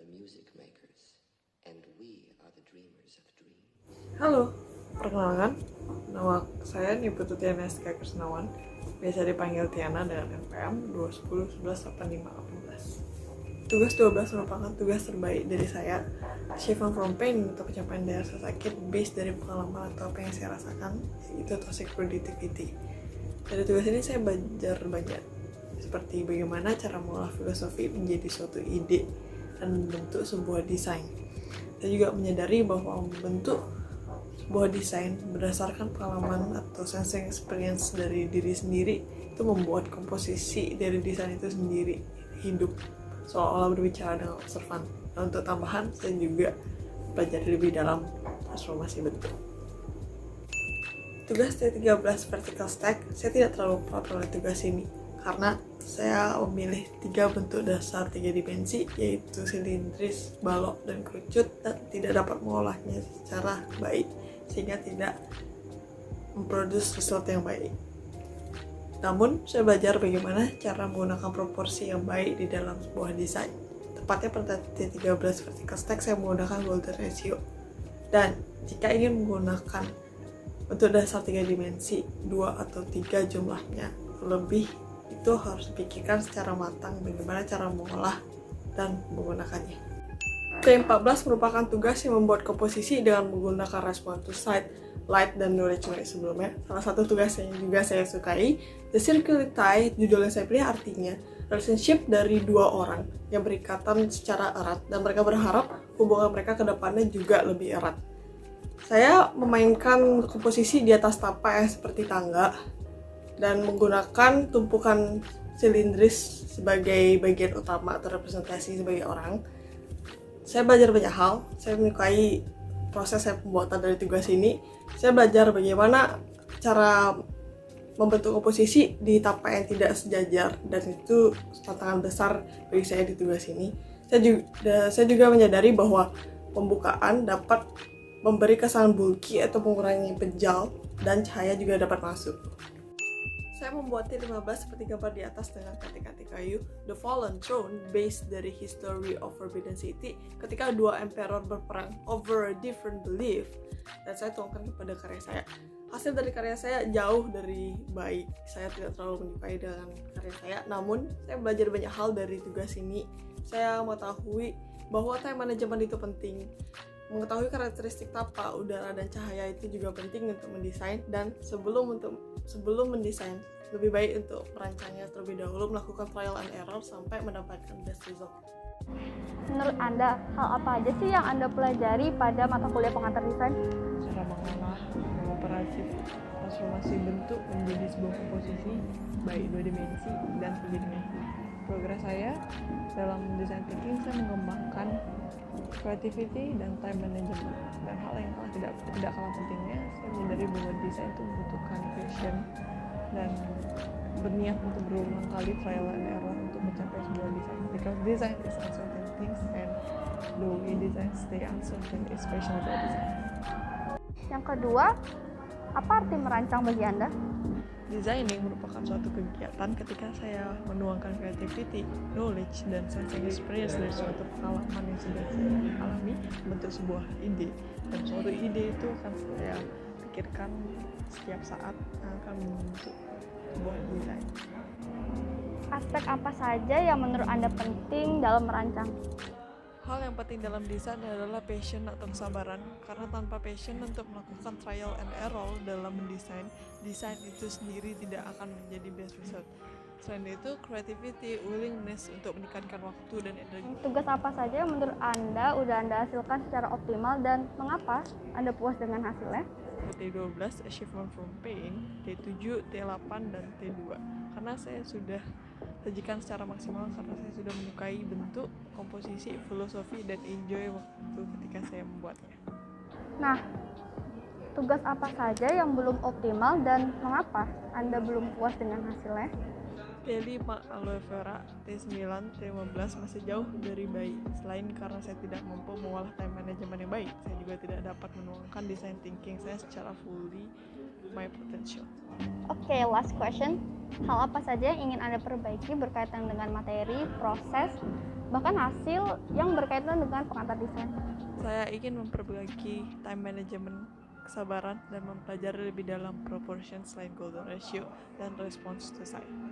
the music makers, and we are the dreamers of dreams. Halo, perkenalkan, nama saya Niputu Tiana Eskay Krisnawan, biasa dipanggil Tiana dengan NPM 210118518. Tugas 12 merupakan tugas terbaik dari saya, Achievement from Pain untuk pencapaian dari rasa sakit based dari pengalaman atau apa yang saya rasakan, yaitu toxic productivity. Dari tugas ini saya belajar banyak, seperti bagaimana cara mengolah filosofi menjadi suatu ide dan membentuk sebuah desain. Saya juga menyadari bahwa membentuk sebuah desain berdasarkan pengalaman atau sensing experience dari diri sendiri itu membuat komposisi dari desain itu sendiri hidup, seolah-olah berbicara dengan observan. Dan untuk tambahan, saya juga belajar lebih dalam transformasi bentuk. Tugas T13 vertical stack, saya tidak terlalu proud oleh tugas ini karena saya memilih 3 bentuk dasar 3 dimensi, yaitu silindris, balok, dan kerucut, dan tidak dapat mengolahnya secara baik sehingga tidak memproduksi result yang baik. Namun, saya belajar bagaimana cara menggunakan proporsi yang baik di dalam sebuah desain. Tepatnya pada T13 vertical stack, saya menggunakan golden ratio. Dan jika ingin menggunakan bentuk dasar 3 dimensi, 2 atau 3 jumlahnya lebih, itu harus dipikirkan secara matang bagaimana cara mengolah dan menggunakannya. T14 merupakan tugas yang membuat komposisi dengan menggunakan respond to sight, light, dan knowledge sebelumnya. Salah satu tugas yang juga saya sukai, the circular tie, judul yang saya pilih artinya relationship dari 2 orang yang berikatan secara erat dan mereka berharap hubungan mereka ke depannya juga lebih erat. Saya memainkan komposisi di atas tapak yang seperti tangga dan menggunakan tumpukan silindris sebagai bagian utama atau representasi sebagai orang. Saya belajar banyak hal, saya menyukai proses pembuatan dari tugas ini. Saya belajar bagaimana cara membentuk komposisi di tapak yang tidak sejajar, dan itu tantangan besar bagi saya di tugas ini. Saya juga menyadari bahwa pembukaan dapat memberi kesan bulky atau mengurangi pejal, dan cahaya juga dapat masuk. Saya membuat T15 seperti gambar di atas dengan kaki-kaki kayu, The Fallen Throne, based dari History of Forbidden City, ketika 2 emperor berperang over a different belief, dan saya tuangkan kepada karya saya. Hasil dari karya saya jauh dari baik, saya tidak terlalu menyukai dengan karya saya, namun saya belajar banyak hal dari tugas ini. Saya mengetahui bahwa time management itu penting, mengetahui karakteristik tapak, udara, dan cahaya itu juga penting untuk mendesain, dan sebelum mendesain, lebih baik untuk merancangnya terlebih dahulu, melakukan trial and error sampai mendapatkan best result. Menurut Anda, hal apa aja sih yang Anda pelajari pada mata kuliah pengantar desain? Cara mengolah operatif transformasi bentuk menjadi sebuah komposisi baik 2 dimensi dan 3 dimensi. Progres saya dalam design thinking, saya mengembangkan creativity dan time management, dan hal yang tidak kalah pentingnya, saya menyadari bahwa desain itu membutuhkan passion dan berniat untuk berulang kali trial and error untuk mencapai sebuah desain, because design is uncertain things and the way design stay uncertain is special about design. Yang kedua, apa arti merancang bagi Anda? Designing merupakan suatu kegiatan ketika saya menuangkan creativity, knowledge, dan sensing experience dari suatu pengalaman yang sudah saya alami membentuk sebuah ide. Dan suatu ide itu akan saya pikirkan setiap saat akan membentuk sebuah desain. Aspek apa saja yang menurut Anda penting dalam merancang? Hal yang penting dalam desain adalah passion atau kesabaran, karena tanpa passion untuk melakukan trial and error dalam mendesain, desain itu sendiri tidak akan menjadi best result. Selain itu, creativity, willingness untuk meningkatkan waktu dan energi. Tugas apa saja yang menurut Anda udah Anda hasilkan secara optimal dan mengapa Anda puas dengan hasilnya? T12, Achievement from Pain, T7, T8, dan T2. Karena saya sudah sajikan secara maksimal, karena saya sudah menyukai bentuk, komposisi, filosofi, dan enjoy waktu ketika saya membuatnya. Nah, tugas apa saja yang belum optimal dan mengapa Anda belum puas dengan hasilnya? T5 aloe vera, T9, T15 masih jauh dari baik. Selain karena saya tidak mampu mengolah time management yang baik, saya juga tidak dapat menuangkan design thinking saya secara fully my potential. Oke, last question. Hal apa saja yang ingin Anda perbaiki berkaitan dengan materi, proses, bahkan hasil yang berkaitan dengan pengantar desain. Saya ingin memperbaiki time management, kesabaran, dan mempelajari lebih dalam proportion selain golden ratio dan response to design.